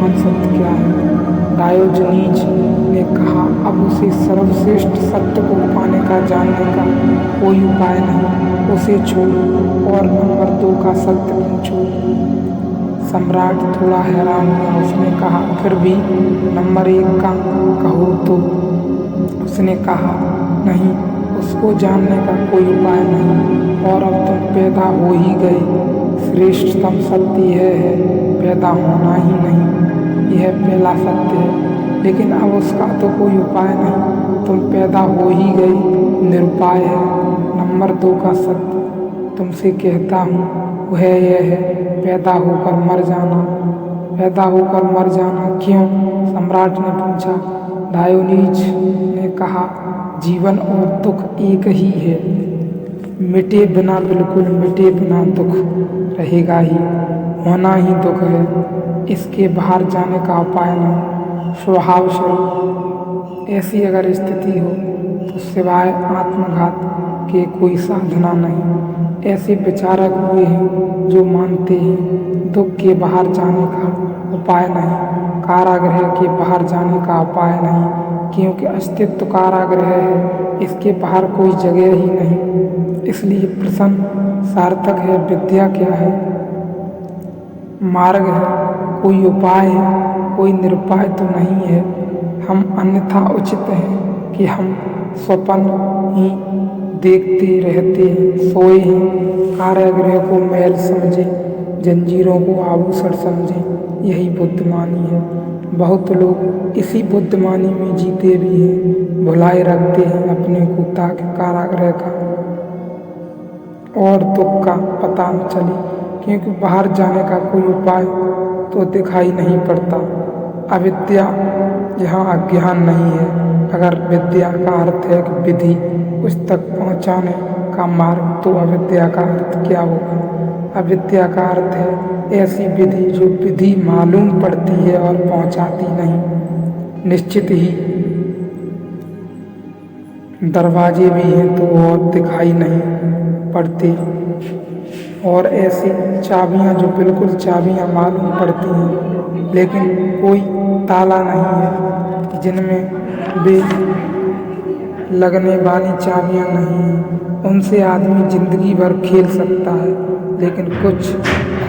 महान सत्य क्या है? डायोजनीज ने कहा, अब उसे सर्वश्रेष्ठ सत्य को पाने का, जानने का कोई उपाय नहीं। उसे छोड़ और नंबर 2 का सत्य पूछो। सम्राट थोड़ा हैरान हुआ। उसने कहा, फिर भी नंबर 1 का कहो तो? उसने कहा, नहीं, उसको जानने का कोई उपाय नहीं। और अब तुम पैदा हो ही गए। श्रेष्ठतम सत्य यह है, पैदा होना ही नहीं। यह पहला सत्य है, लेकिन अब उसका तो कोई उपाय नहीं। तुम पैदा हो ही गई, निरुपाय है। नंबर 2 का सत्य तुमसे कहता हूँ, वह यह है, पैदा होकर मर जाना। पैदा होकर मर जाना क्यों? सम्राट ने पूछा। डायोनीज ने कहा, जीवन और दुख एक ही है। मिटे बिना, बिल्कुल मिटे बिना दुख रहेगा ही, होना ही दुख है। इसके बाहर जाने का उपाय नहीं। स्वभाव स्वरूप ऐसी अगर स्थिति हो तो सिवाय आत्मघात के कोई साधना नहीं। ऐसे विचारक हुए हैं जो मानते हैं दुख के बाहर जाने का उपाय नहीं, कारागृह के बाहर जाने का उपाय नहीं, क्योंकि अस्तित्व कारागृह है, इसके बाहर कोई जगह ही नहीं। इसलिए प्रश्न सार्थक है, विद्या क्या है? मार्ग है, कोई उपाय है, कोई निरुपाय तो नहीं है। हम अन्यथा उचित हैं कि हम स्वप्न ही देखते रहते हैं, सोए हैं, कारागृह को महल समझे, जंजीरों को आभूषण समझे। यही बुद्धिमानी है। बहुत लोग इसी बुद्धिमानी में जीते भी हैं, भुलाए रखते हैं अपने को, ताकि कारागृह का और दुख का पता न चले, क्योंकि बाहर जाने का कोई उपाय तो दिखाई नहीं पड़ता। अविद्या यहाँ अज्ञान नहीं है। अगर विद्या का अर्थ है कि विधि, उस तक पहुँचाने का मार्ग, तो अविद्या का अर्थ क्या होगा? अविद्या का अर्थ है ऐसी विधि जो विधि मालूम पड़ती है और पहुँचाती नहीं। निश्चित ही दरवाजे भी हैं तो और दिखाई नहीं पड़ते, और ऐसी चाबियां जो बिल्कुल चाबियां मालूम पड़ती हैं, लेकिन कोई ताला नहीं है, जिनमें वे लगने वाली चाबियां नहीं हैं। उनसे आदमी जिंदगी भर खेल सकता है, लेकिन कुछ